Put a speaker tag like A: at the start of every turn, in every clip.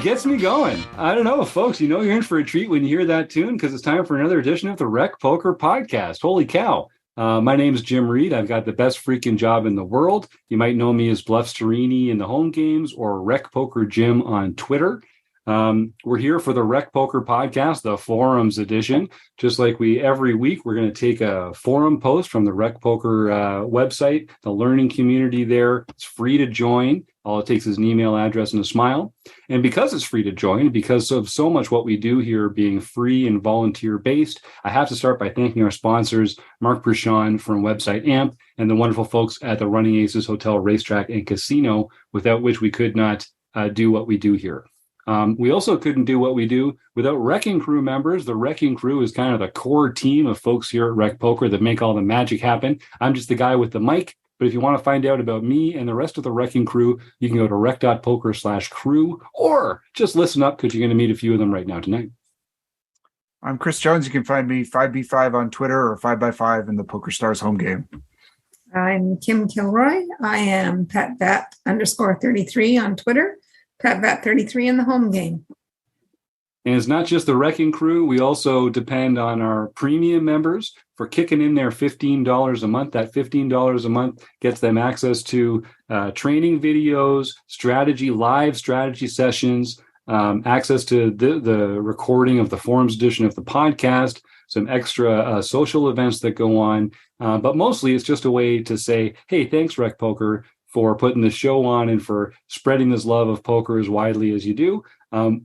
A: it gets me going. I don't know, folks. You know you're in for a treat when you hear that tune because it's time for another edition of the Rec Poker Podcast. Holy cow. My name is Jim Reed. I've got the best freaking job in the world. You might know me as Bluff Sterini in the home games or Rec Poker Jim on Twitter. We're here for the Rec Poker Podcast, the Forums edition. Just like every week, we're going to take a forum post from the Rec Poker website, the learning community there. It's free to join. All it takes is an email address and a smile. And because it's free to join, because of so much what we do here being free and volunteer-based, I have to start by thanking our sponsors, Mark Prashon from website AMP, and the wonderful folks at the Running Aces Hotel, Racetrack, and Casino, without which we could not do what we do here. We also couldn't do what we do without Wrecking Crew members. The Wrecking Crew is kind of the core team of folks here at Rec Poker that make all the magic happen. I'm just the guy with the mic. But if you want to find out about me and the rest of the Wrecking Crew, you can go to rec.poker/crew or just listen up because you're going to meet a few of them right now tonight.
B: I'm Chris Jones. You can find me 5B5 on Twitter or 5x5 in the PokerStars home game.
C: I'm Kim Kilroy. I am PatVat_33 on Twitter, PatVat33 in the home game.
A: And it's not just the Wrecking Crew. We also depend on our premium members for kicking in their $15 a month. That $15 a month gets them access to training videos, live strategy sessions, access to the recording of the Forums edition of the podcast, some extra social events that go on. But mostly it's just a way to say, hey, thanks, Rec Poker, for putting the show on and for spreading this love of poker as widely as you do.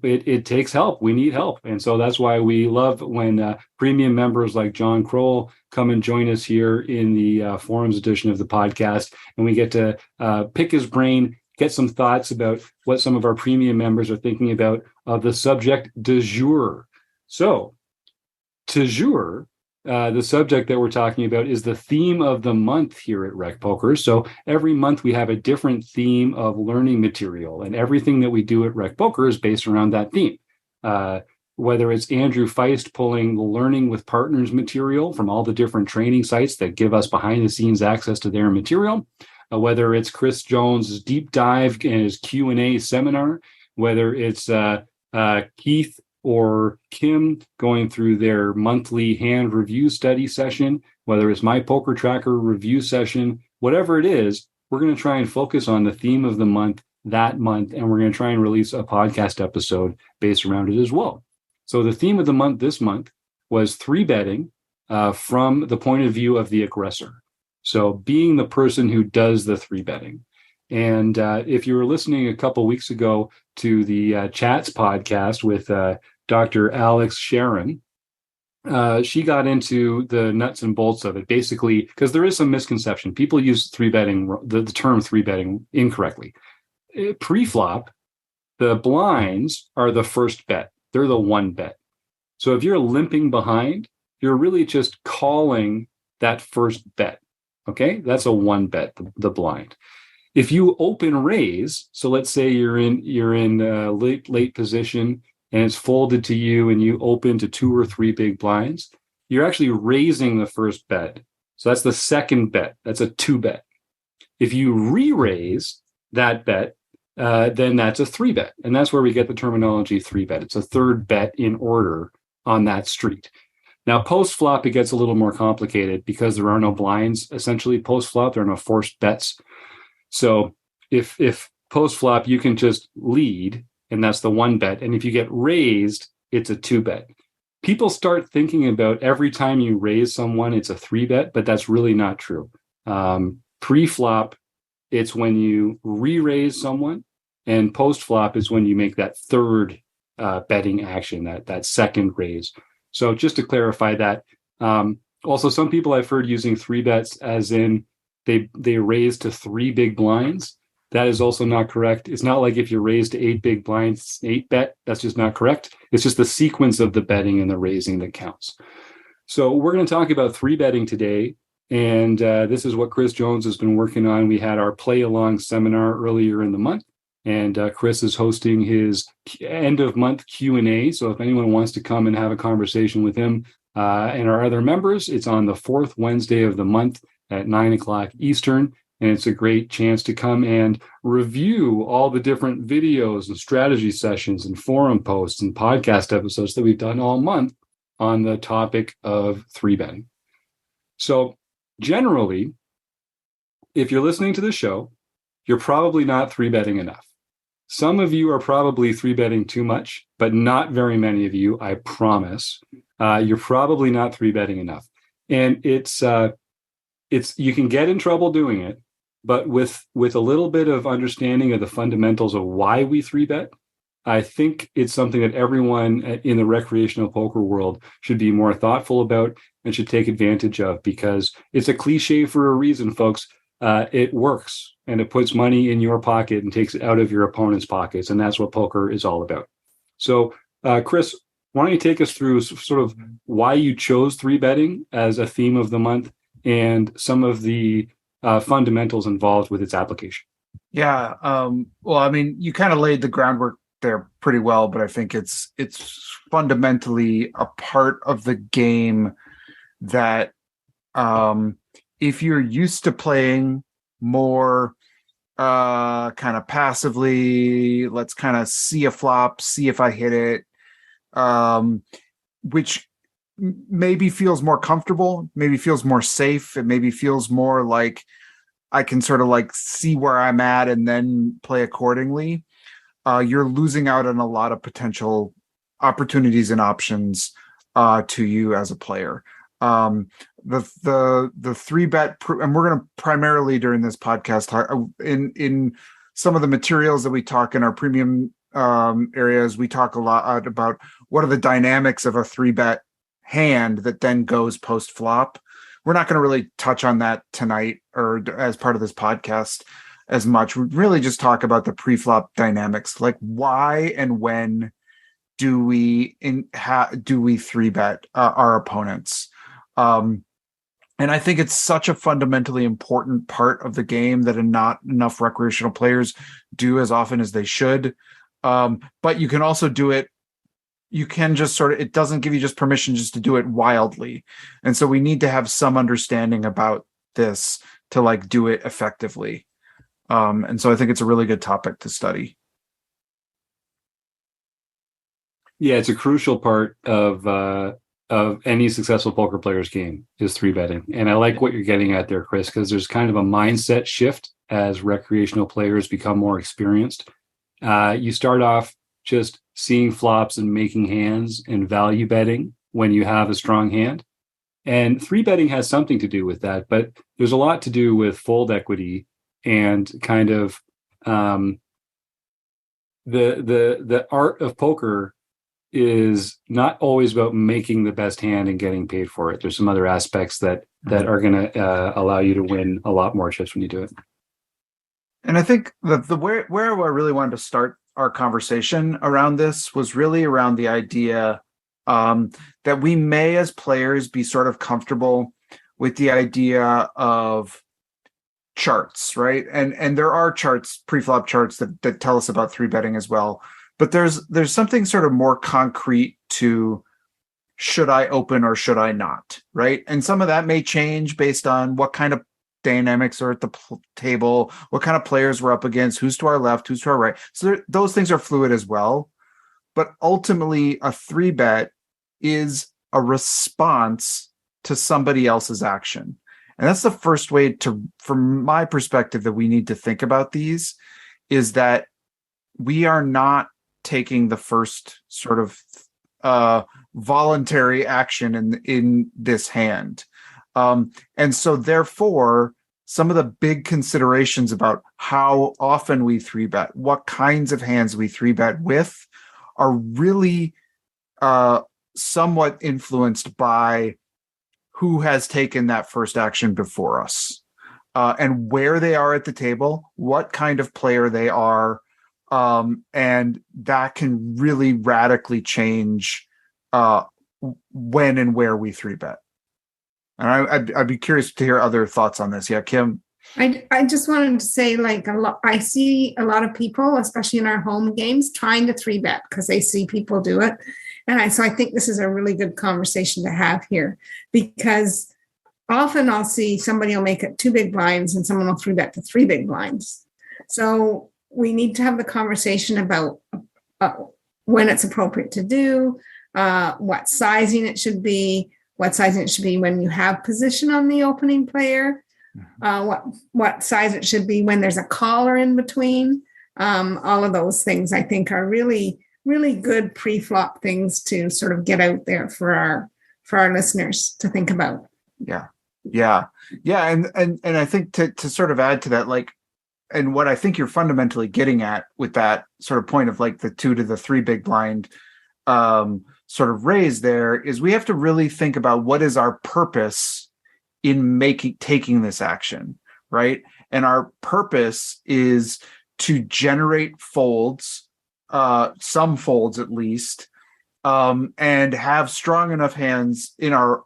A: It takes help. We need help. And so that's why we love when premium members like John Kroll come and join us here in the Forums edition of the podcast. And we get to pick his brain, get some thoughts about what some of our premium members are thinking about of the subject du jour. So, du jour, the subject that we're talking about is the theme of the month here at Rec Poker. So every month we have a different theme of learning material, and everything that we do at Rec Poker is based around that theme. Whether it's Andrew Feist pulling the Learning with Partners material from all the different training sites that give us behind-the-scenes access to their material, whether it's Chris Jones' deep dive and his Q&A seminar, whether it's Keith or Kim going through their monthly hand review study session, whether it's my Poker Tracker review session, whatever it is, we're going to try and focus on the theme of the month that month, and we're going to try and release a podcast episode based around it as well. So the theme of the month this month was 3-betting from the point of view of the aggressor. So being the person who does the 3-betting. And if you were listening a couple weeks ago to the Chats podcast with Dr. Alex Sharon, she got into the nuts and bolts of it, basically, because there is some misconception. People use 3-betting, the term 3-betting incorrectly. Pre-flop, the blinds are the first bet. They're the one bet. So if you're limping behind, you're really just calling that first bet. Okay, that's a one bet, the blind. If you open raise, so let's say you're in late position and it's folded to you and you open to 2 or 3 big blinds, you're actually raising the first bet. So that's the second bet. That's a 2-bet. If you re-raise that bet, then that's a 3-bet. And that's where we get the terminology 3-bet. It's a third bet in order on that street. Now, post-flop, it gets a little more complicated because there are no blinds. Essentially, post-flop, there are no forced bets. So if post-flop, you can just lead, and that's the 1-bet. And if you get raised, it's a 2-bet. People start thinking about every time you raise someone, it's a 3-bet, but that's really not true. Pre-flop, it's when you re-raise someone, and post-flop is when you make that third betting action, that second raise. So just to clarify that, also some people I've heard using 3-bets as in they raise to 3 big blinds. That is also not correct. It's not like if you raise to 8 big blinds, it's an 8-bet. That's just not correct. It's just the sequence of the betting and the raising that counts. So we're going to talk about 3-betting today. And this is what Chris Jones has been working on. We had our play along seminar earlier in the month, and Chris is hosting his end of month Q&A. So if anyone wants to come and have a conversation with him and our other members, it's on the 4th Wednesday of the month at 9 o'clock Eastern. And it's a great chance to come and review all the different videos and strategy sessions and forum posts and podcast episodes that we've done all month on the topic of 3-betting. So generally, if you're listening to the show, you're probably not 3-betting enough. Some of you are probably 3-betting too much, but not very many of you, I promise. You're probably not 3-betting enough. And it's you can get in trouble doing it, but with a little bit of understanding of the fundamentals of why we 3-bet, I think it's something that everyone in the recreational poker world should be more thoughtful about and should take advantage of, because it's a cliche for a reason, folks. It works, and it puts money in your pocket and takes it out of your opponent's pockets, and that's what poker is all about. So, Chris, why don't you take us through sort of why you chose 3-betting as a theme of the month and some of the fundamentals involved with its application?
B: Yeah. Well, I mean, you kind of laid the groundwork there pretty well, but I think it's fundamentally a part of the game that if you're used to playing more kind of passively, let's kind of see a flop, see if I hit it, which maybe feels more comfortable, maybe feels more safe, it maybe feels more like I can sort of like see where I'm at and then play accordingly. You're losing out on a lot of potential opportunities and options to you as a player. The 3-bet, and we're going to primarily during this podcast talk in some of the materials that we talk in our premium areas. We talk a lot about what are the dynamics of a 3-bet hand that then goes post flop. We're not going to really touch on that tonight or as part of this podcast as much. We really just talk about the pre-flop dynamics, like why and when do we 3-bet our opponents. And I think it's such a fundamentally important part of the game that not enough recreational players do as often as they should. But you can also do it. You can just sort of, it doesn't give you just permission just to do it wildly. And so we need to have some understanding about this to like do it effectively. And so I think it's a really good topic to study.
A: Yeah, it's a crucial part of any successful poker player's game is 3-betting. And I like what you're getting at there, Chris, because there's kind of a mindset shift as recreational players become more experienced. You start off just seeing flops and making hands and value betting when you have a strong hand. And 3-betting has something to do with that, but there's a lot to do with fold equity and kind of the art of poker is not always about making the best hand and getting paid for it. There's some other aspects that are going to allow you to win a lot more chips when you do it.
B: And I think the where I really wanted to start our conversation around this was really around the idea that we may as players be sort of comfortable with the idea of charts, right? And there are charts, pre-flop charts that tell us about 3-betting as well. But there's something sort of more concrete to should I open or should I not, right? And some of that may change based on what kind of dynamics are at the table, what kind of players we're up against, who's to our left, who's to our right. So those things are fluid as well. But ultimately, a 3-bet is a response to somebody else's action. And that's the first way from my perspective, that we need to think about these, is that we are not taking the first sort of voluntary action in this hand. And so therefore, some of the big considerations about how often we 3-bet, what kinds of hands we 3-bet with, are really somewhat influenced by who has taken that first action before us, and where they are at the table, what kind of player they are, and that can really radically change when and where we 3-bet. And I'd be curious to hear other thoughts on this. Yeah, Kim.
C: I just wanted to say, like, I see a lot of people, especially in our home games, trying to 3-bet because they see people do it. And so I think this is a really good conversation to have here, because often I'll see somebody will make it 2 big blinds and someone will 3-bet to 3 big blinds. So we need to have the conversation about when it's appropriate to do, what sizing it should be, when you have position on the opening player, what size it should be when there's a caller in between. All of those things I think are really, really good pre-flop things to sort of get out there for our listeners to think about.
B: Yeah. And I think to sort of add to that, like, and what I think you're fundamentally getting at with that sort of point of like the 2 to the 3 big blind sort of raise there is we have to really think about what is our purpose in taking this action, right? And our purpose is to generate folds, some folds at least, and have strong enough hands in our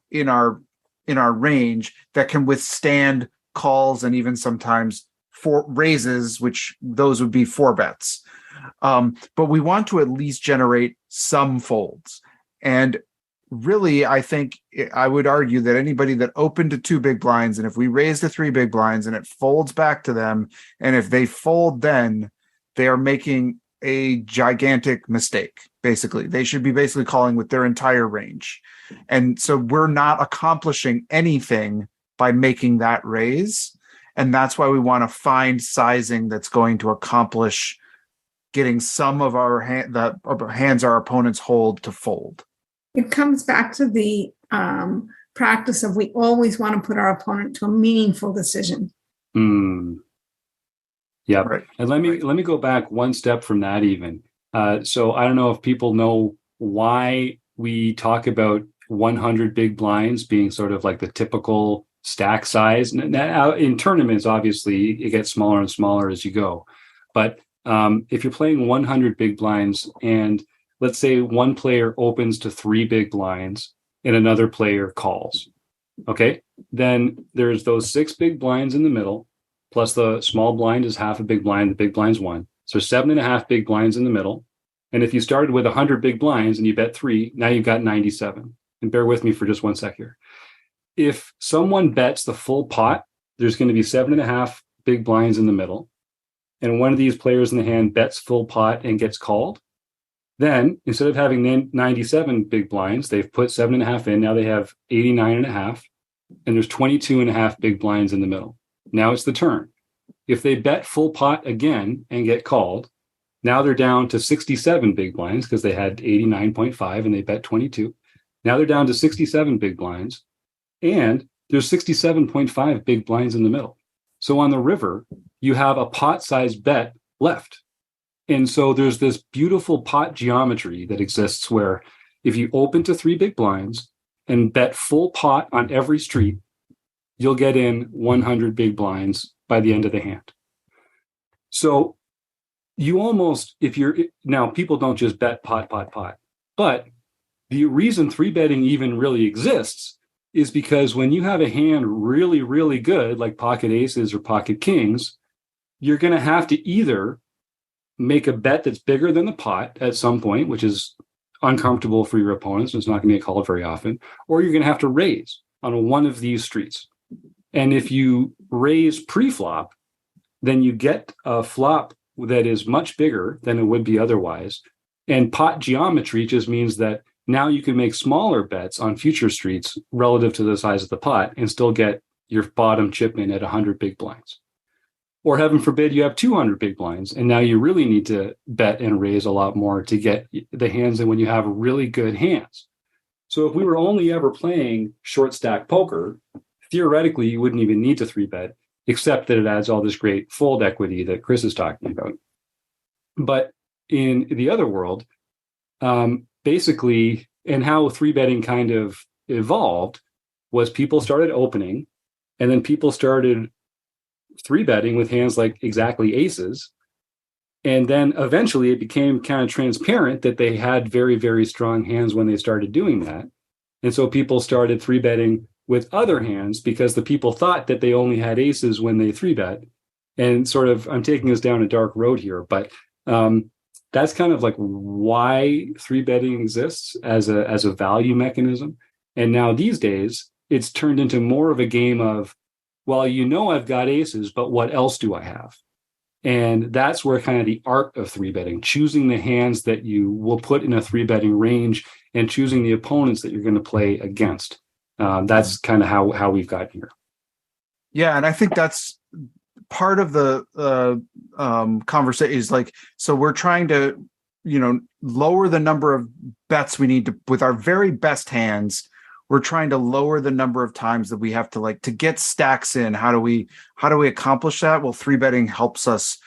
B: range that can withstand calls and even sometimes for raises, which those would be 4-bets. But we want to at least generate some folds. And really, I think I would argue that anybody that opened to 2 big blinds, and if we raise to 3 big blinds and it folds back to them, and if they fold, then they are making a gigantic mistake. Basically, they should be basically calling with their entire range. And so we're not accomplishing anything by making that raise. And that's why we want to find sizing that's going to accomplish getting some of our hands our opponents hold to fold.
C: It comes back to the practice of we always want to put our opponent to a meaningful decision.
A: Yeah. Right. And let me go back one step from that even. So I don't know if people know why we talk about 100 big blinds being sort of like the typical stack size. Now, in tournaments, obviously, it gets smaller and smaller as you go. But if you're playing 100 big blinds and let's say one player opens to 3 big blinds and another player calls, okay? Then there's those 6 big blinds in the middle, plus the small blind is half a big blind, the big blind's 1. So 7.5 big blinds in the middle. And if you started with 100 big blinds and you bet 3, now you've got 97. And bear with me for just one sec here. If someone bets the full pot, there's going to be 7.5 big blinds in the middle. And one of these players in the hand bets full pot and gets called. Then instead of having 97 big blinds, they've put 7.5 in. Now they have 89.5. And there's 22.5 big blinds in the middle. Now it's the turn. If they bet full pot again and get called, now they're down to 67 big blinds because they had 89.5 and they bet 22. Now they're down to 67 big blinds and there's 67.5 big blinds in the middle. So on the river, you have a pot-sized bet left. And so there's this beautiful pot geometry that exists where if you open to 3 big blinds and bet full pot on every street, you'll get in 100 big blinds by the end of the hand. So you almost, now people don't just bet pot, but the reason 3-betting even really exists is because when you have a hand really, really good, like pocket aces or pocket kings, you're going to have to either make a bet that's bigger than the pot at some point, which is uncomfortable for your opponents, and it's not going to get called very often, or you're going to have to raise on one of these streets. And if you raise pre-flop, then you get a flop that is much bigger than it would be otherwise. And pot geometry just means that now you can make smaller bets on future streets relative to the size of the pot and still get your bottom chip in at 100 big blinds. Or heaven forbid, you have 200 big blinds, and now you really need to bet and raise a lot more to get the hands in when you have really good hands. So if we were only ever playing short stack poker, theoretically, you wouldn't even need to 3-bet, except that it adds all this great fold equity that Chris is talking about. But in the other world, basically, and how 3-betting kind of evolved was people started opening, and then people started 3-betting with hands like exactly aces. And then eventually it became kind of transparent that they had very, very strong hands when they started doing that. And so people started 3-betting with other hands because the people thought that they only had aces when they 3-bet. And sort of, I'm taking us down a dark road here, but that's kind of like why 3-betting exists as a value mechanism. And now these days, it's turned into more of a game of, well, I've got aces, but what else do I have? And that's where kind of the art of three betting, choosing the hands that you will put in a three betting range and choosing the opponents that you're going to play against. That's kind of how we've gotten here.
B: Yeah, and I think that's part of the conversation is like, so we're trying to, lower the number of bets we need to with our very best hands. We're trying to lower the number of times that we have to get stacks in. How do we accomplish that? Well, three betting helps us,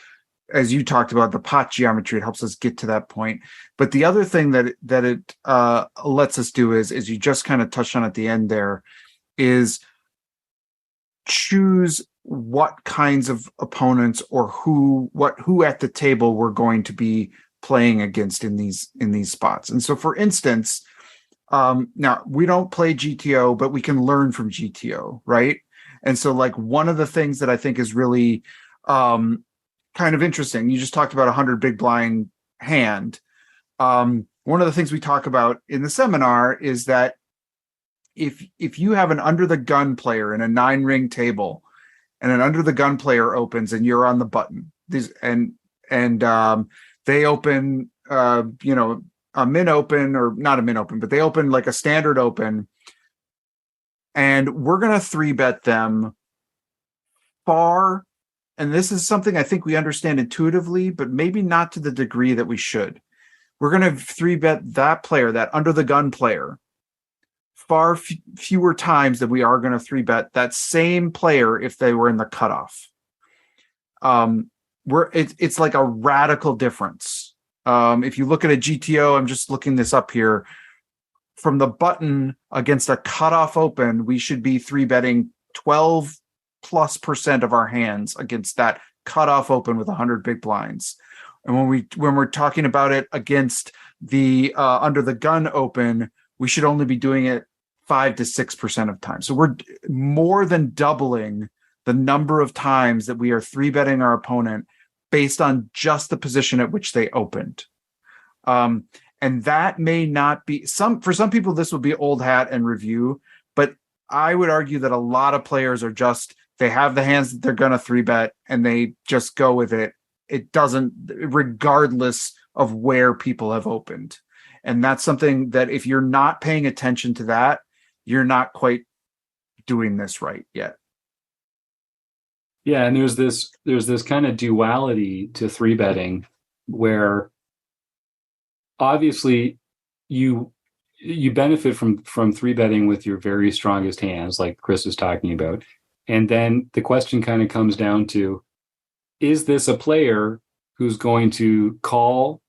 B: as you talked about the pot geometry. It helps us get to that point. But the other thing that it lets us do is you just kind of touched on at the end there, is choose what kinds of opponents or who at the table we're going to be playing against in these spots. And so, for instance, now we don't play GTO, but we can learn from GTO, right? And so, like, one of the things that I think is really kind of interesting, you just talked about 100 big blind hand. One of the things we talk about in the seminar is that if you have an under the gun player in a 9-ring table, and an under the gun player opens and you're on the button, they open, a min open, or not a min open, but they open like a standard open, and we're going to three bet them far. And this is something I think we understand intuitively, but maybe not to the degree that we should. We're going to three bet that player, that under the gun player, far fewer times than we are going to three bet that same player if they were in the cutoff. It's like a radical difference. If you look at a GTO, I'm just looking this up here, from the button against a cutoff open, we should be three betting 12+% of our hands against that cutoff open with 100 big blinds. And when we're talking about it against the under the gun open, we should only be doing it 5 to 6% of time. So we're more than doubling the number of times that we are three betting our opponent based on just the position at which they opened. And that may not be for some people, this would be old hat and review, but I would argue that a lot of players are they have the hands that they're going to three bet and they just go with it. It doesn't, regardless of where people have opened. And that's something that if you're not paying attention to that, you're not quite doing this right yet.
A: Yeah, and there's this kind of duality to three betting where obviously you benefit from three betting with your very strongest hands, like Chris is talking about. And then the question kind of comes down to, is this a player who's going to call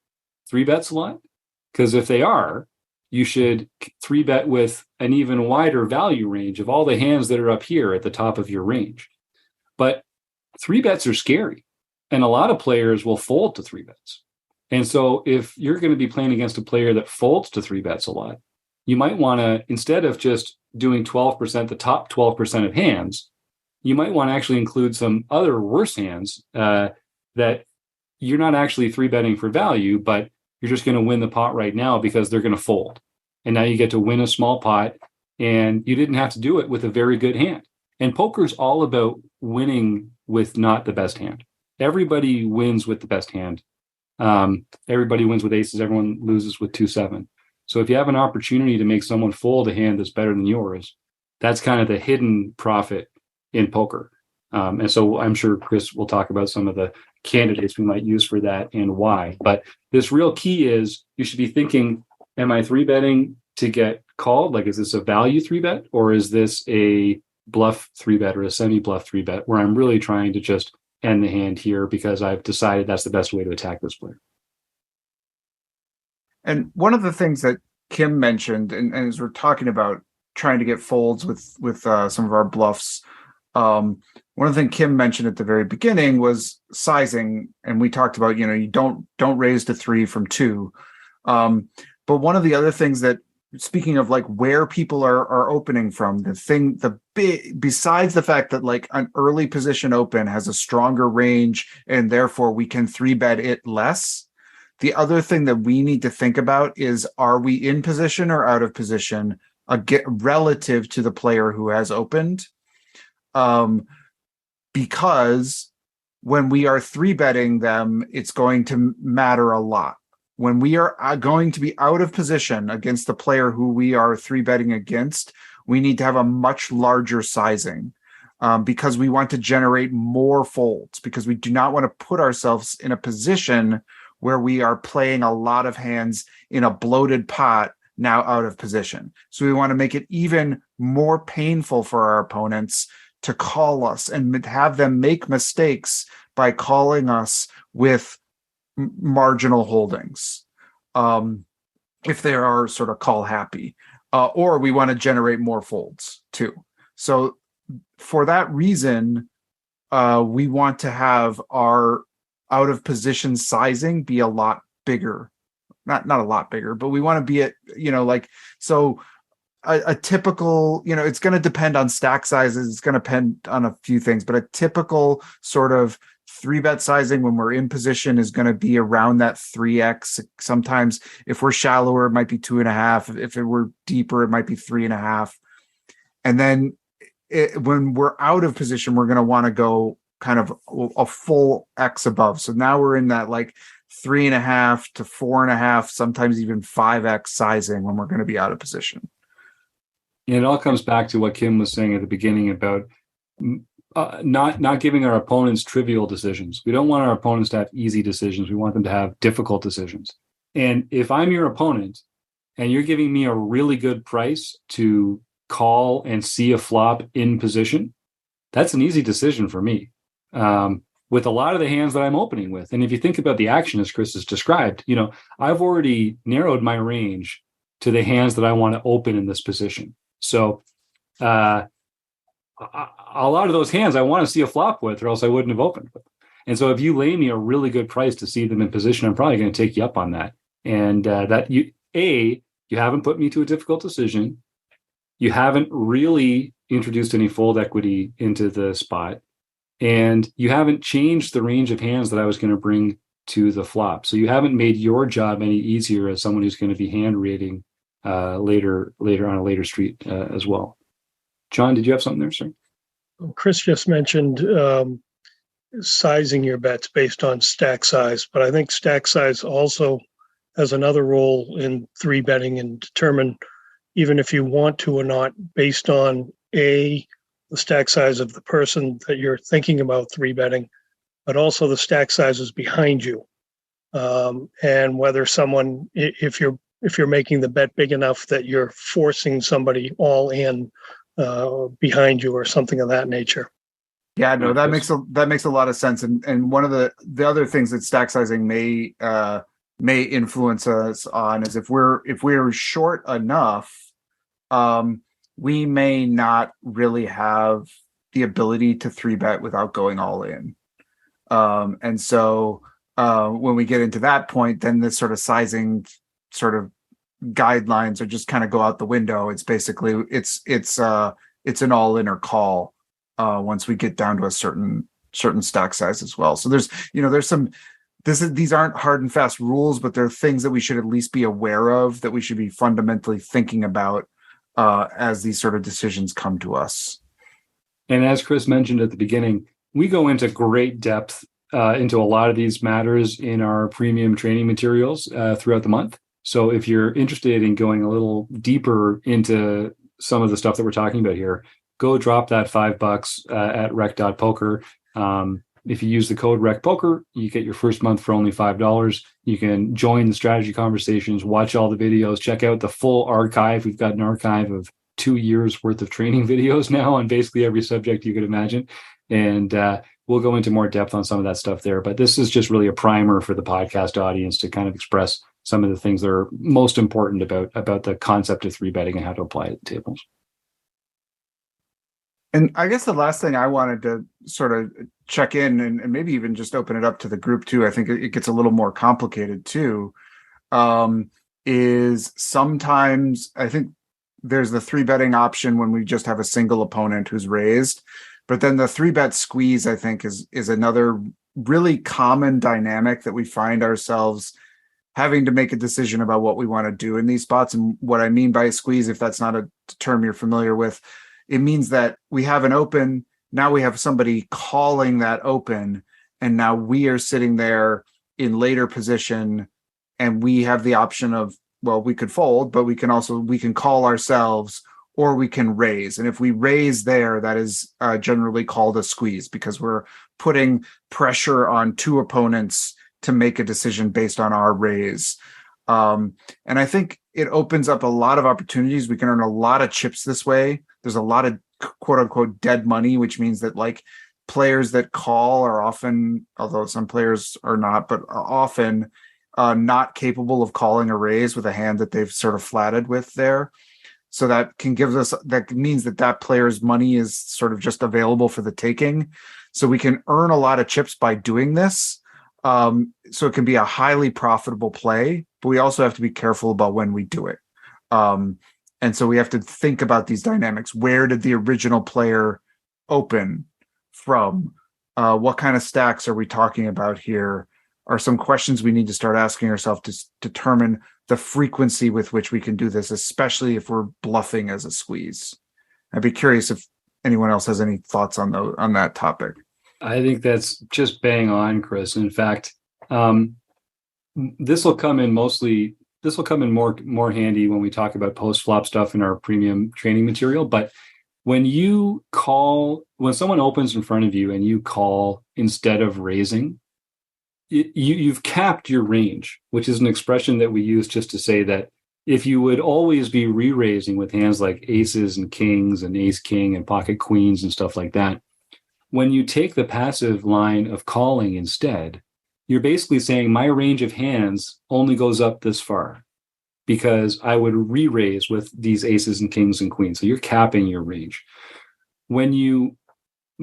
A: three bets a lot? Because if they are, you should three bet with an even wider value range of all the hands that are up here at the top of your range. But three bets are scary, and a lot of players will fold to three bets. And so if you're going to be playing against a player that folds to three bets a lot, you might want to, instead of just doing 12%, the top 12% of hands, you might want to actually include some other worse hands that you're not actually three betting for value, but you're just going to win the pot right now because they're going to fold. And now you get to win a small pot, and you didn't have to do it with a very good hand. And poker's all about winning with not the best hand. Everybody wins with the best hand. Everybody wins with aces. Everyone loses with 2-7. So if you have an opportunity to make someone fold a hand that's better than yours, that's kind of the hidden profit in poker. And so I'm sure Chris will talk about some of the candidates we might use for that and why. But this real key is you should be thinking, am I three betting to get called? Like, is this a value three bet, or is this a bluff three bet or a semi-bluff three bet where I'm really trying to just end the hand here because I've decided that's the best way to attack this player?
B: And one of the things that Kim mentioned, and as we're talking about trying to get folds with some of our bluffs, one of the things Kim mentioned at the very beginning was sizing, and we talked about, you don't raise to 3 from 2. But one of the other things that, speaking of like where people are opening from, besides the fact that like an early position open has a stronger range and therefore we can three bet it less, the other thing that we need to think about is, are we in position or out of position relative to the player who has opened. Because when we are 3-betting them, it's going to matter a lot. When we are going to be out of position against the player who we are 3-betting against, we need to have a much larger sizing, because we want to generate more folds, because we do not want to put ourselves in a position where we are playing a lot of hands in a bloated pot now out of position. So we want to make it even more painful for our opponents to call us and have them make mistakes by calling us with marginal holdings, if they are sort of call happy, or we want to generate more folds too. So for that reason, we want to have our out of position sizing be a lot bigger. Not a lot bigger, but we want to be at, so a typical, it's going to depend on stack sizes. It's going to depend on a few things, but a typical sort of 3-bet sizing when we're in position is going to be around that 3x. Sometimes if we're shallower, it might be 2.5. If it were deeper, it might be 3.5. And then when we're out of position, we're going to want to go kind of a full X above. So now we're in that like 3.5 to 4.5, sometimes even 5x sizing when we're going to be out of position.
A: And it all comes back to what Kim was saying at the beginning about not giving our opponents trivial decisions. We don't want our opponents to have easy decisions. We want them to have difficult decisions. And if I'm your opponent and you're giving me a really good price to call and see a flop in position, that's an easy decision for me. With a lot of the hands that I'm opening with. And if you think about the action as Chris has described, I've already narrowed my range to the hands that I want to open in this position. So a lot of those hands I want to see a flop with, or else I wouldn't have opened with. And so if you lay me a really good price to see them in position, I'm probably going to take you up on that. And you haven't put me to a difficult decision. You haven't really introduced any fold equity into the spot. And you haven't changed the range of hands that I was going to bring to the flop. So you haven't made your job any easier as someone who's going to be hand rating later on a later street as well. John, did you have something there, sir?
D: Chris just mentioned sizing your bets based on stack size, but I think stack size also has another role in 3-betting and determine even if you want to or not based on the stack size of the person that you're thinking about 3-betting, but also the stack sizes behind you, and whether someone, if you're making the bet big enough that you're forcing somebody all in behind you or something of that nature.
B: Yeah, no, that makes a lot of sense. And one of the other things that stack sizing may influence us on is if we're short enough, we may not really have the ability to 3-bet without going all in. And so when we get into that point, then this sort of sizing sort of guidelines are just kind of go out the window. It's basically it's an all in or call once we get down to a certain stack size as well. So there's some these aren't hard and fast rules, but they're things that we should at least be aware of, that we should be fundamentally thinking about as these sort of decisions come to us.
A: And as Chris mentioned at the beginning, we go into great depth into a lot of these matters in our premium training materials throughout the month. So if you're interested in going a little deeper into some of the stuff that we're talking about here, go drop that $5 at rec.poker. If you use the code RECPOKER, you get your first month for only $5. You can join the strategy conversations, watch all the videos, check out the full archive. We've got an archive of 2 years worth of training videos now on basically every subject you could imagine. And we'll go into more depth on some of that stuff there. But this is just really a primer for the podcast audience to kind of express some of the things that are most important about the concept of 3-betting and how to apply it to tables.
B: And I guess the last thing I wanted to sort of check in and maybe even just open it up to the group too, I think it gets a little more complicated too, is sometimes I think there's the 3-betting option when we just have a single opponent who's raised, but then the 3-bet squeeze, I think is another really common dynamic that we find ourselves having to make a decision about what we want to do in these spots. And what I mean by a squeeze, if that's not a term you're familiar with, it means that we have an open. Now we have somebody calling that open, and now we are sitting there in later position, and we have the option of, well, we could fold, but we can call ourselves, or we can raise. And if we raise there, that is generally called a squeeze, because we're putting pressure on two opponents to make a decision based on our raise. And I think it opens up a lot of opportunities. We can earn a lot of chips this way. There's a lot of quote unquote dead money, which means that like players that call are often, although some players are not, but often not capable of calling a raise with a hand that they've sort of flatted with there. So that means that player's money is sort of just available for the taking. So we can earn a lot of chips by doing this. So it can be a highly profitable play, but we also have to be careful about when we do it. And so we have to think about these dynamics. Where did the original player open from? What kind of stacks are we talking about here? Are some questions we need to start asking ourselves to determine the frequency with which we can do this, especially if we're bluffing as a squeeze. I'd be curious if anyone else has any thoughts on that topic.
A: I think that's just bang on, Chris. In fact, this will come in more handy when we talk about post-flop stuff in our premium training material. But when someone opens in front of you and you call instead of raising, you've capped your range, which is an expression that we use just to say that if you would always be re-raising with hands like aces and kings and ace king and pocket queens and stuff like that, when you take the passive line of calling instead, you're basically saying my range of hands only goes up this far because I would re-raise with these aces and kings and queens. So you're capping your range. When you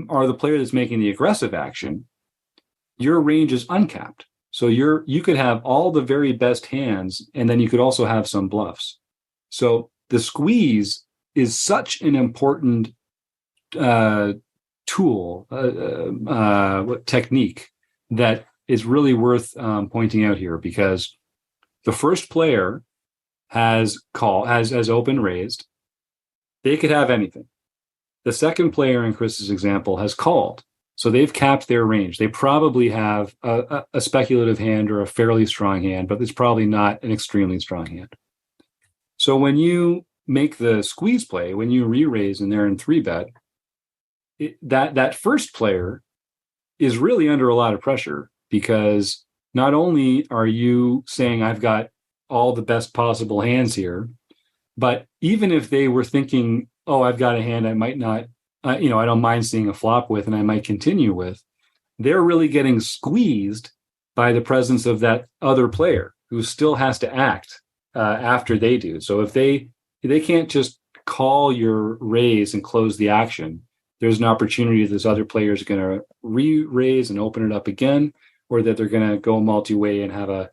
A: are the player that's making the aggressive action, your range is uncapped. So you could have all the very best hands, and then you could also have some bluffs. So the squeeze is such an important tool, technique that is really worth pointing out here, because the first player has open raised. They could have anything. The second player in Chris's example has called. So they've capped their range. They probably have a speculative hand or a fairly strong hand, but it's probably not an extremely strong hand. So when you make the squeeze play, when you re-raise and they're in 3-bet, that first player is really under a lot of pressure, because not only are you saying I've got all the best possible hands here, but even if they were thinking, oh, I've got a hand I might not, I don't mind seeing a flop with and I might continue with, they're really getting squeezed by the presence of that other player who still has to act after they do. So if they can't just call your raise and close the action, there's an opportunity that this other player is going to re-raise and open it up again, or that they're going to go multi-way and have a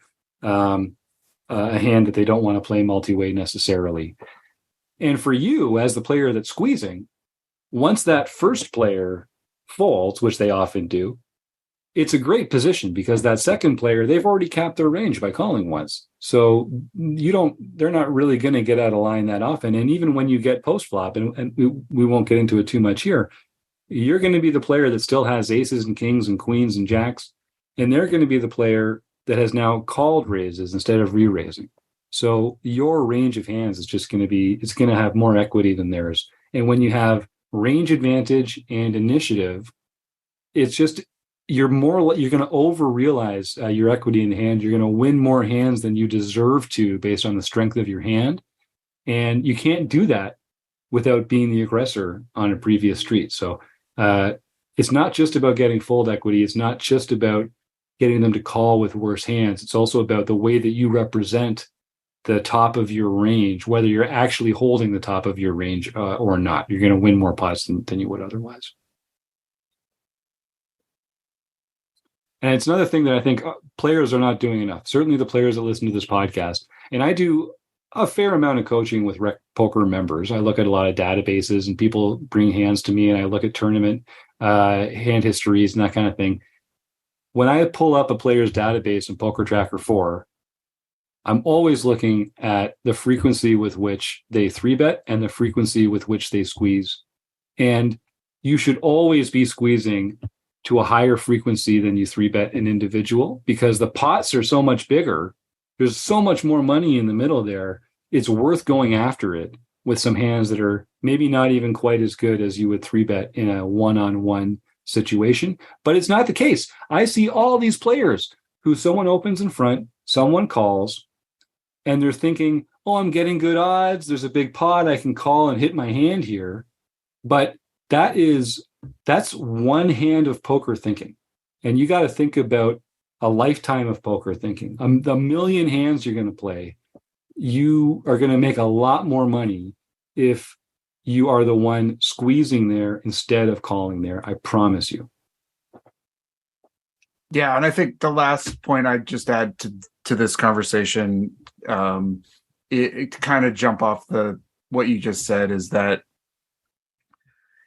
A: hand that they don't want to play multi-way necessarily. And for you, as the player that's squeezing, once that first player folds, which they often do, it's a great position, because that second player, they've already capped their range by calling once. So they're not really going to get out of line that often. And even when you get post flop, and we won't get into it too much here, you're going to be the player that still has aces and kings and queens and jacks. And they're going to be the player that has now called raises instead of re-raising. So your range of hands is just going to have more equity than theirs. And when you have range advantage and initiative, it's just you're going to over realize your equity in hand. You're going to win more hands than you deserve to based on the strength of your hand, and you can't do that without being the aggressor on a previous street. So it's not just about getting fold equity. It's not just about getting them to call with worse hands. It's also about the way that you represent the top of your range, whether you're actually holding the top of your range or not. You're going to win more pots than you would otherwise. And it's another thing that I think players are not doing enough. Certainly the players that listen to this podcast. And I do a fair amount of coaching with Rec Poker members. I look at a lot of databases, and people bring hands to me, and I look at tournament hand histories and that kind of thing. When I pull up a player's database in Poker Tracker 4, I'm always looking at the frequency with which they 3-bet and the frequency with which they squeeze. And you should always be squeezing to a higher frequency than you 3-bet an individual, because the pots are so much bigger. There's so much more money in the middle there. It's worth going after it with some hands that are maybe not even quite as good as you would 3-bet in a one-on-one situation. But it's not the case. I see all these players who someone opens in front, someone calls, and they're thinking, oh, I'm getting good odds. There's a big pot. I can call and hit my hand here. But that's one hand of poker thinking. And you got to think about a lifetime of poker thinking. The million hands you're going to play, you are going to make a lot more money if you are the one squeezing there instead of calling there. I promise you.
B: Yeah, and I think the last point I'd just add to this conversation, it kind of jump off what you just said, is that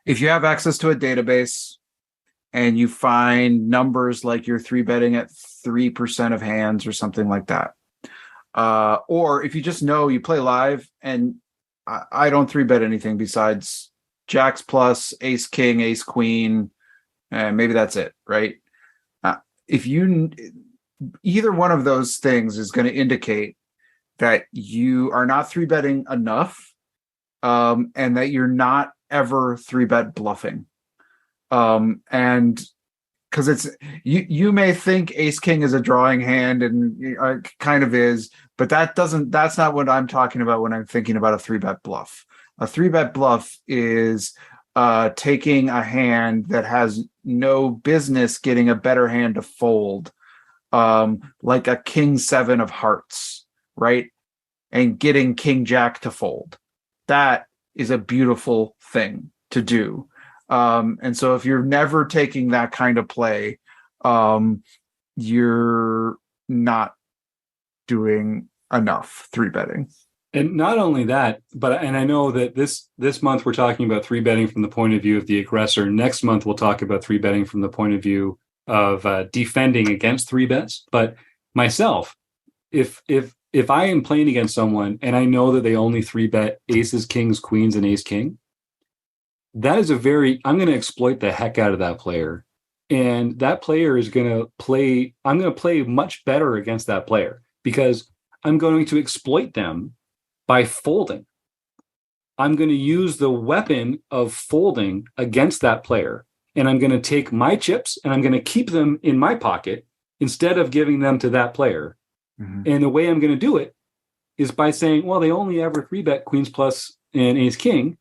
B: if you have access to a database and you find numbers like you're 3-betting at 3% of hands or something like that, or if you just know you play live and I don't 3-bet anything besides jacks plus, ace king, ace queen, and maybe that's it, right? If either one of those things is going to indicate that you are not 3-betting enough, and that you're not ever 3-bet bluffing. And because it's you may think ace king is a drawing hand, and kind of is, but that's not what I'm talking about when I'm thinking about a 3-bet bluff. A 3-bet bluff is taking a hand that has no business getting a better hand to fold, like a king 7 of hearts, right? And getting king jack to fold. That is a beautiful thing to do. And so if you're never taking that kind of play, you're not doing enough 3-betting.
A: And not only that, and I know that this month we're talking about 3-betting from the point of view of the aggressor. Next month we'll talk about 3-betting from the point of view of defending against 3-bets. But myself, if I am playing against someone and I know that they only 3-bet aces, kings, queens, and ace king, that is I'm going to exploit the heck out of that player. And that player is going to play, I'm going to play much better against that player because I'm going to exploit them by folding. I'm going to use the weapon of folding against that player. And I'm going to take my chips and I'm going to keep them in my pocket instead of giving them to that player. Mm-hmm. And the way I'm going to do it is by saying, well, they only ever 3-bet queens plus and ace king.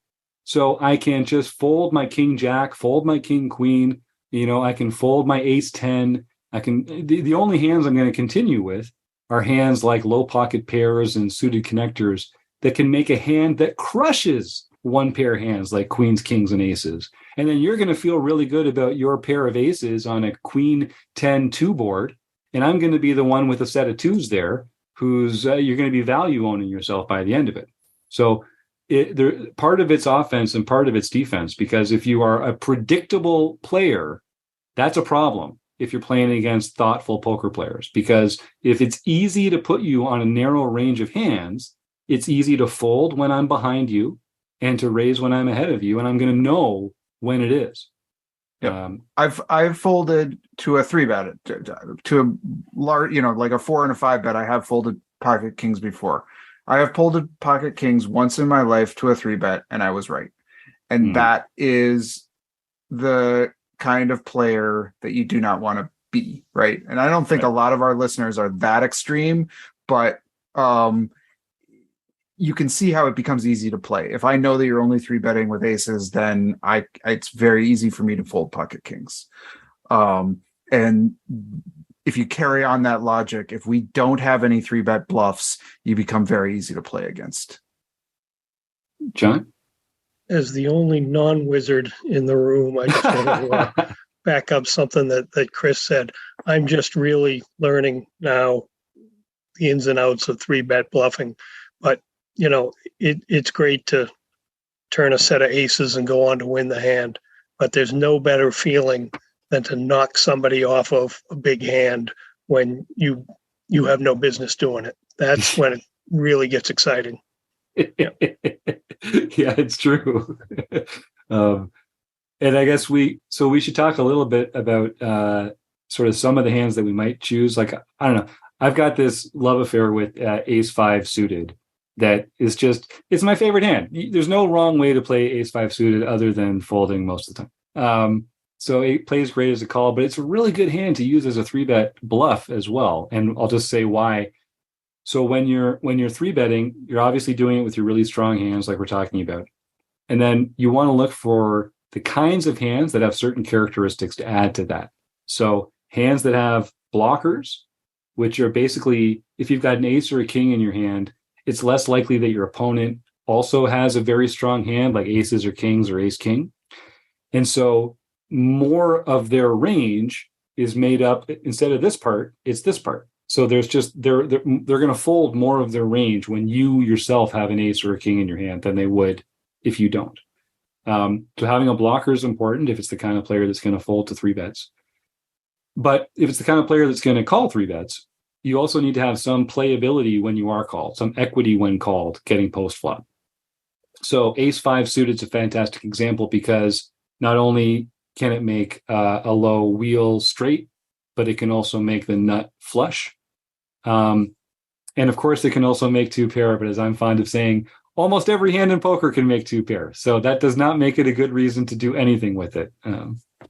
A: So I can just fold my king jack, fold my king queen. I can fold my ace 10. The only hands I'm going to continue with are hands like low pocket pairs and suited connectors that can make a hand that crushes one pair hands like queens, kings, and aces. And then you're going to feel really good about your pair of aces on a queen 10-2 board. And I'm going to be the one with a set of twos there who's you're going to be value owning yourself by the end of it. So part of it's offense and part of it's defense, because if you are a predictable player, that's a problem if you're playing against thoughtful poker players. Because if it's easy to put you on a narrow range of hands, it's easy to fold when I'm behind you and to raise when I'm ahead of you. And I'm going to know when it is.
B: Yeah. I've folded to a 3-bet, to a large, like a 4 and a 5-bet. I have folded pocket kings before. I have folded pocket kings once in my life to a 3-bet, and I was right. And that is the kind of player that you do not want to be, right? And I don't think a lot of our listeners are that extreme, but you can see how it becomes easy to play. If I know that you're only 3-betting with aces, then it's very easy for me to fold pocket kings. And if you carry on that logic, if we don't have any 3-bet bluffs, you become very easy to play against.
A: John?
D: As the only non-wizard in the room, I just want to back up something that Chris said. I'm just really learning now the ins and outs of 3-bet bluffing. But it's great to turn a set of aces and go on to win the hand, but there's no better feeling than to knock somebody off of a big hand when you you have no business doing it. That's when it really gets exciting.
A: Yeah, it's true. um, and I guess we should talk a little bit about sort of some of the hands that we might choose. Like, I don't know, I've got this love affair with Ace 5 suited that is just, it's my favorite hand. There's no wrong way to play Ace 5 suited other than folding most of the time. So it plays great as a call, but it's a really good hand to use as a 3-bet bluff as well. And I'll just say why. So when you're 3-betting, you're obviously doing it with your really strong hands like we're talking about. And then you want to look for the kinds of hands that have certain characteristics to add to that. So hands that have blockers, which are basically, if you've got an ace or a king in your hand, it's less likely that your opponent also has a very strong hand like aces or kings or ace king. And so more of their range is made up, instead of this part, it's this part. So there's just, they're going to fold more of their range when you yourself have an ace or a king in your hand than they would if you don't. So having a blocker is important if it's the kind of player that's going to fold to 3-bets. But if it's the kind of player that's going to call 3-bets, you also need to have some playability when you are called, some equity when called, getting post flop. So Ace 5 suited is a fantastic example because not only can it make a low wheel straight, but it can also make the nut flush. And of course, it can also make 2-pair, but as I'm fond of saying, almost every hand in poker can make 2-pair. So that does not make it a good reason to do anything with it.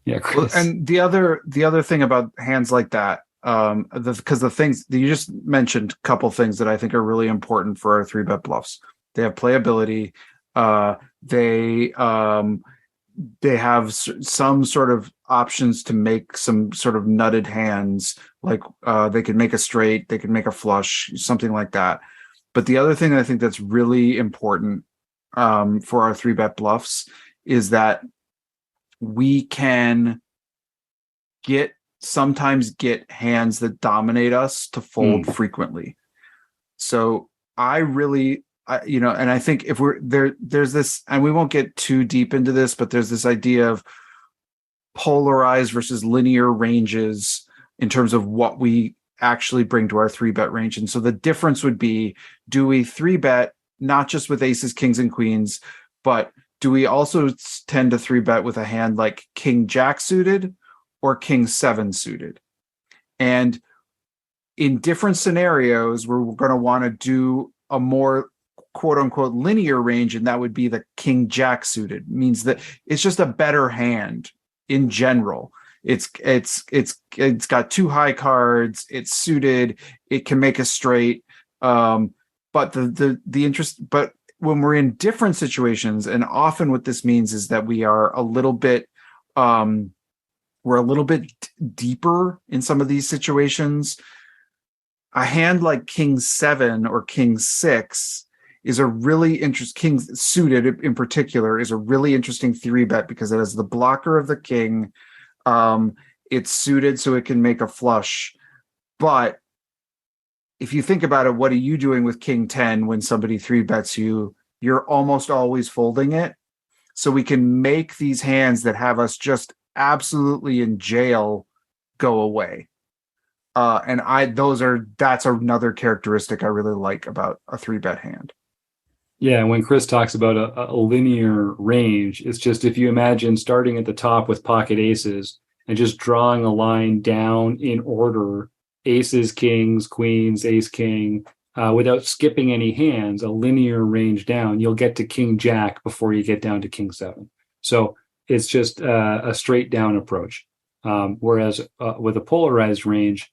A: Yeah, Chris.
B: Well, and the other thing about hands like that, because the things that you just mentioned, a couple things that I think are really important for our 3-bet bluffs. They have playability. They have some sort of options to make some sort of nutted hands, like they can make a straight, they can make a flush, something like that. But the other thing I think that's really important for our 3-bet bluffs is that we can sometimes get hands that dominate us to fold frequently. So and I think if there's this, and we won't get too deep into this, but there's this idea of polarized versus linear ranges in terms of what we actually bring to our 3-bet range. And so the difference would be, do we 3-bet not just with aces, kings, and queens, but do we also tend to 3-bet with a hand like King Jack suited or King 7 suited? And in different scenarios, we're going to want to do a more quote unquote linear range, and that would be the King Jack suited. It means that it's just a better hand in general. It's got 2 high cards, it's suited, it can make a straight. But but when we're in different situations, and often what this means is that we are a little bit deeper in some of these situations. A hand like King 7 or King 6 is a really interesting, King suited in particular, is a really interesting 3-bet because it has the blocker of the king. It's suited so it can make a flush. But if you think about it, what are you doing with King 10 when somebody 3-bets you? You're almost always folding it. So we can make these hands that have us just absolutely in jail go away. That's another characteristic I really like about a 3-bet hand.
A: Yeah, when Chris talks about a linear range, it's just if you imagine starting at the top with pocket aces and just drawing a line down in order, aces, kings, queens, ace, king, without skipping any hands, a linear range down, you'll get to King Jack before you get down to King 7. So it's just a straight down approach. Whereas with a polarized range,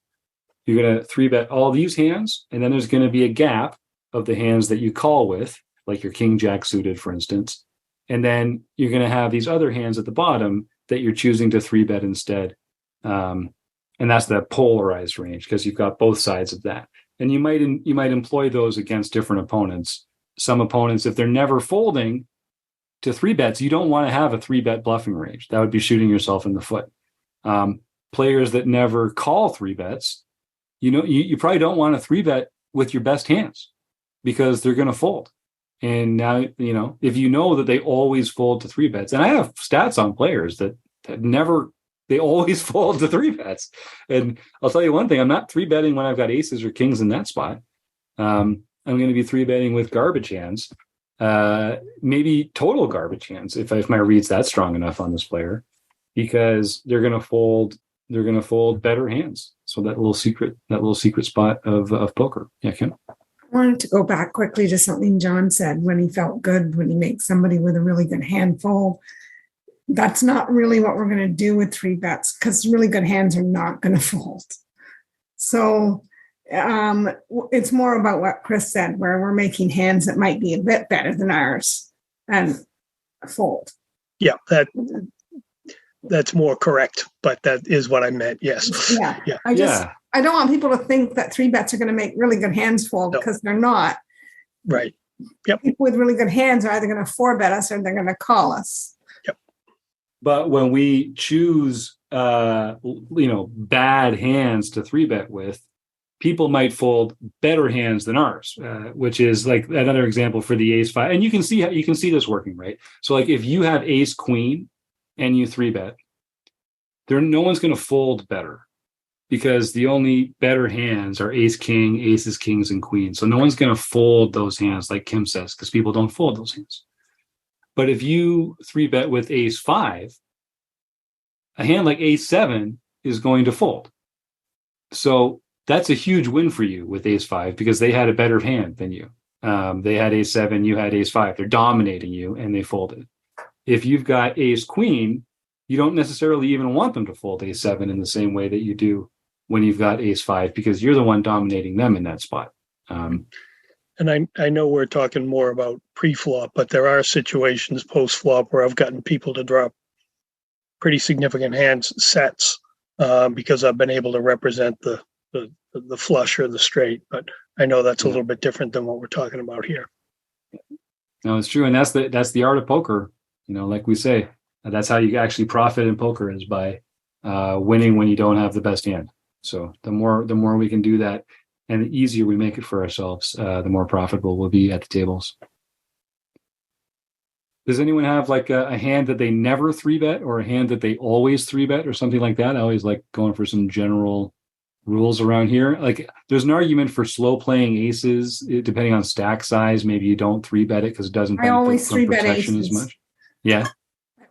A: you're going to 3-bet all these hands, and then there's going to be a gap of the hands that you call with, like your King Jack suited, for instance. And then you're going to have these other hands at the bottom that you're choosing to 3-bet instead. And that's the polarized range because you've got both sides of that. And you might employ those against different opponents. Some opponents, if they're never folding to 3-bets, you don't want to have a 3-bet bluffing range. That would be shooting yourself in the foot. Players that never call 3-bets, you probably don't want to 3-bet with your best hands because they're going to fold. And now, if you know that they always fold to 3-bets, and I have stats on players that never They always fold to three bets. And I'll tell you one thing, I'm not three betting when I've got aces or kings in that spot. I'm going to be three betting with garbage hands, maybe total garbage hands if my read's that strong enough on this player, because they're going to fold better hands. So that little secret spot of poker. Yeah, Kim.
C: I wanted to go back quickly to something John said when he felt good when he makes somebody with a really good hand fold. That's not really what we're going to do with three bets, because really good hands are not going to fold. So it's more about what Chris said, where we're making hands that might be a bit better than ours and fold.
D: Yeah, that's more correct, but that is what I meant. Yes.
C: Yeah.
D: Yeah.
C: I don't want people to think that three bets are going to make really good hands fold, because they're not.
D: Right. Yep.
C: People with really good hands are either going to four bet us or they're going to call us.
A: But when we choose, bad hands to three bet with, people might fold better hands than ours, which is like another example for the ace five. And you can see this working, right? So like if you have ace queen and you three bet, no one's going to fold better, because the only better hands are ace king, aces, kings, and queens. So no one's going to fold those hands like Kim says, because people don't fold those hands. But if you three bet with ace five, a hand like ace seven is going to fold. So that's a huge win for you with ace five, because they had a better hand than you. They had ace seven, you had ace five. They're dominating you and they folded. If you've got ace queen, you don't necessarily even want them to fold ace seven in the same way that you do when you've got ace five, because you're the one dominating them in that spot.
D: And I know we're talking more about pre-flop, but there are situations post-flop where I've gotten people to drop pretty significant hand sets because I've been able to represent the flush or the straight. But I know that's a little bit different than what we're talking about here.
A: No, it's true. And that's the art of poker. Like we say, that's how you actually profit in poker, is by winning when you don't have the best hand. So the more we can do that, and the easier we make it for ourselves, the more profitable we'll be at the tables. Does anyone have like a hand that they never three bet, or a hand that they always three bet, or something like that? I always like going for some general rules around here. Like there's an argument for slow playing aces, depending on stack size. Maybe you don't three bet it because it doesn't benefit from protection as much. Yeah.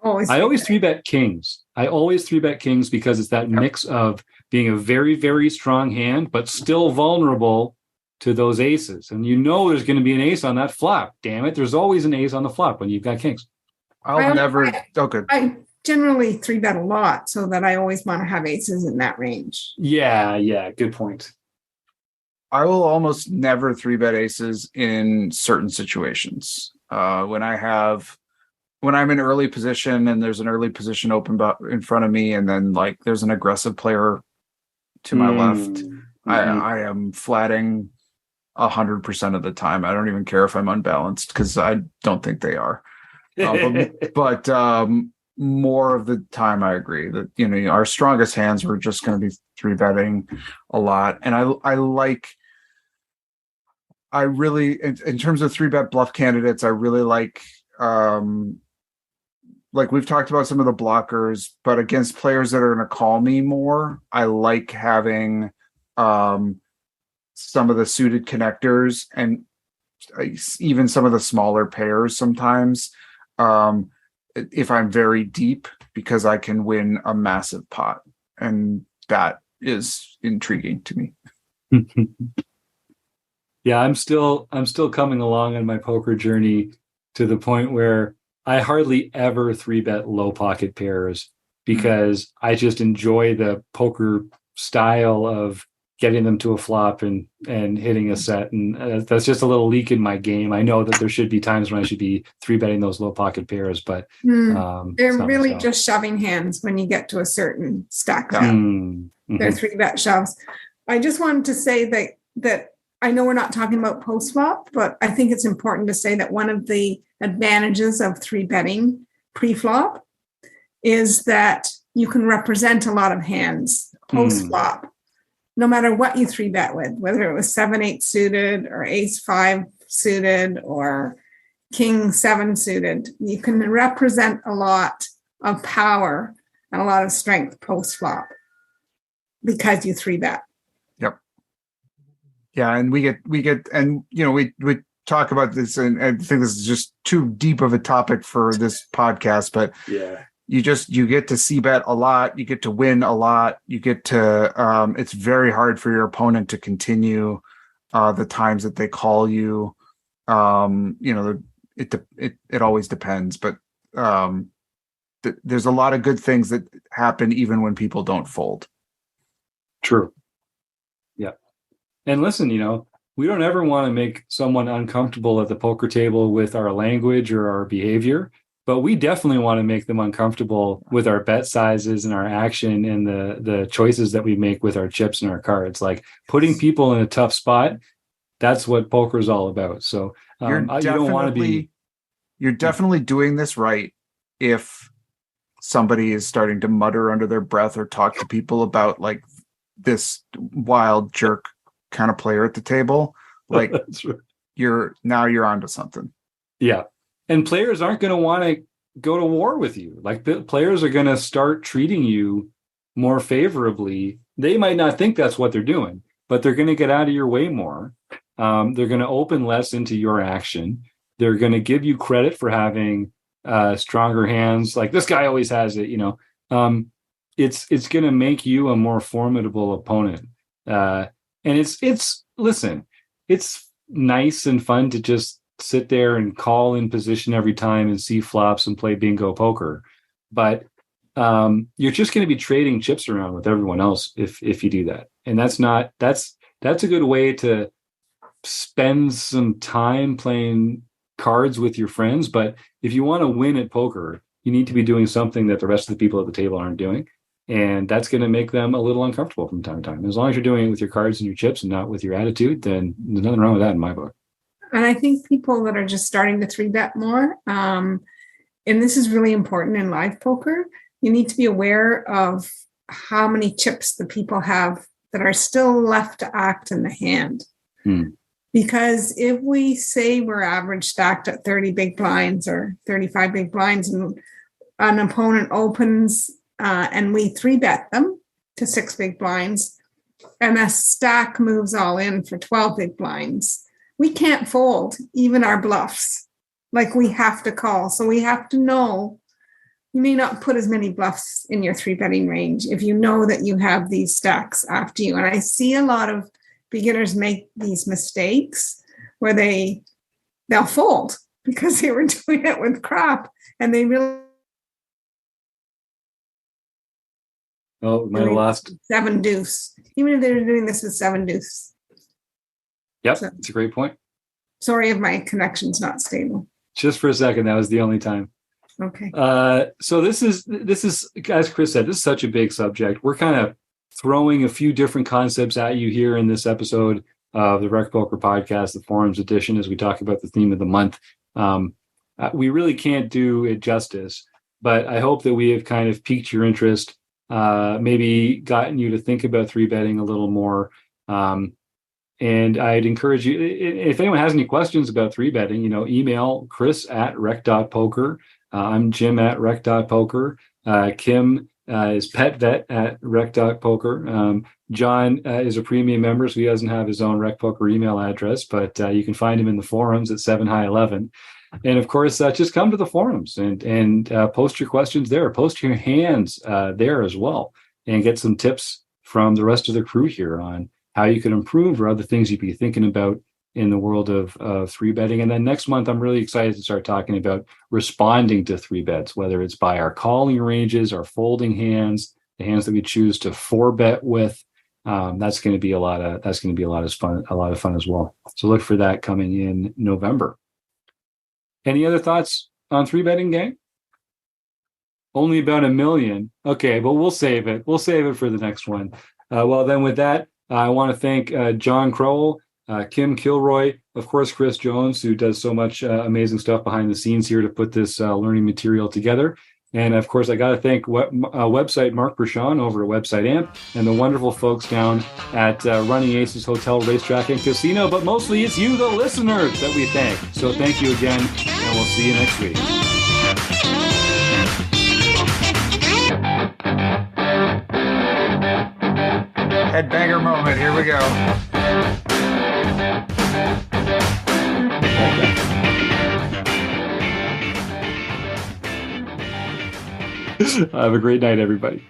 A: I always three bet kings. I always three bet kings because it's that mix of being a very, very strong hand, but still vulnerable to those aces. And there's going to be an ace on that flop. Damn it. There's always an ace on the flop when you've got kings.
C: I generally three bet a lot, so that I always want to have aces in that range.
A: Yeah. Good point.
B: I will almost never three bet aces in certain situations. When I'm in early position and there's an early position open in front of me, and then like there's an aggressive player to my left, I am flatting 100% of the time. I don't even care if I'm unbalanced, because I don't think they are. But more of the time, I agree that our strongest hands we're just going to be three betting a lot, and I really, in terms of three bet bluff candidates, I really like we've talked about some of the blockers, but against players that are going to call me more, I like having some of the suited connectors, and even some of the smaller pairs sometimes, if I'm very deep, because I can win a massive pot. And that is intriguing to me.
A: Yeah, I'm still coming along on my poker journey to the point where I hardly ever three bet low pocket pairs, because I just enjoy the poker style of getting them to a flop and hitting a set. And that's just a little leak in my game. I know that there should be times when I should be three betting those low pocket pairs, but
C: they're really just shoving hands when you get to a certain stack up. They're three bet shoves. I just wanted to say that I know we're not talking about post flop, but I think it's important to say that one of the advantages of three betting pre-flop is that you can represent a lot of hands post-flop, no matter what you three bet with, whether it was 7-8 suited or ace 5 suited or king 7 suited. You can represent a lot of power and a lot of strength post flop because you 3-bet.
B: Yeah, and we get, and we talk about this, and I think this is just too deep of a topic for this podcast, but
A: Yeah.
B: you get to c-bet a lot, you get to win a lot, you get to it's very hard for your opponent to continue the times that they call you. It always depends, but there's a lot of good things that happen even when people don't fold.
A: True. Yeah. And listen, we don't ever want to make someone uncomfortable at the poker table with our language or our behavior, but we definitely want to make them uncomfortable with our bet sizes and our action and the choices that we make with our chips and our cards. Like putting people in a tough spot, that's what poker is all about. So you don't want to be.
B: You're definitely doing this right if somebody is starting to mutter under their breath or talk to people about like this wild jerk kind of player at the table. Like
A: Right.
B: you're onto something.
A: Yeah. And players aren't going to want to go to war with you. Like the players are going to start treating you more favorably. They might not think that's what they're doing, but they're going to get out of your way more. They're going to open less into your action. They're going to give you credit for having stronger hands. Like this guy always has it, it's going to make you a more formidable opponent. And listen, it's nice and fun to just sit there and call in position every time and see flops and play bingo poker. But you're just going to be trading chips around with everyone else if you do that. And that's a good way to spend some time playing cards with your friends. But if you want to win at poker, you need to be doing something that the rest of the people at the table aren't doing. And that's going to make them a little uncomfortable from time to time. As long as you're doing it with your cards and your chips and not with your attitude, then there's nothing wrong with that in my book.
C: And I think people that are just starting to 3-bet more, and this is really important in live poker, you need to be aware of how many chips the people have that are still left to act in the hand. Because if we say we're average stacked at 30 big blinds or 35 big blinds and an opponent opens and we 3-bet them to 6 big blinds and a stack moves all in for 12 big blinds, we can't fold even our bluffs. Like we have to call. So we have to know you may not put as many bluffs in your 3-betting range if you know that you have these stacks after you. And I see a lot of beginners make these mistakes where they'll fold because they were doing it with crap and they really
A: we might have lost
C: 7 deuce, even if they were doing this with 7 deuce.
A: Yep,
C: So-
A: that's a great point.
C: Sorry if my connection's not stable.
A: Just for a second, that was the only time.
C: Okay.
A: So this is, as Chris said, this is such a big subject. We're kind of throwing a few different concepts at you here in this episode of the Rec Poker Podcast, the Forums edition, as we talk about the theme of the month. We really can't do it justice, but I hope that we have kind of piqued your interest, maybe gotten you to think about 3-betting a little more. And I'd encourage you, if anyone has any questions about 3-betting, email chris@rec.poker. I'm Jim @rec.poker. Kim is petvet@rec.poker. John is a premium member, so he doesn't have his own Rec Poker email address, but you can find him in the forums at 7high11. And of course, just come to the forums and post your questions there. Post your hands there as well, and get some tips from the rest of the crew here on how you can improve or other things you'd be thinking about in the world of 3-betting. And then next month, I'm really excited to start talking about responding to 3-bets, whether it's by our calling ranges, our folding hands, the hands that we choose to 4-bet with. That's going to be a lot of fun as well. So look for that coming in November. Any other thoughts on 3-betting, gang? Only about 1 million. Okay, but we'll save it. We'll save it for the next one. Well, then with that, I want to thank John Crowell, Kim Kilroy, of course, Chris Jones, who does so much amazing stuff behind the scenes here to put this learning material together. And of course, I got to thank website Mark Bershon over at Website Amp and the wonderful folks down at Running Aces Hotel, Racetrack, and Casino. But mostly it's you, the listeners, that we thank. So thank you again, and we'll see you next week.
B: right, here we go.
A: Have a great night, everybody.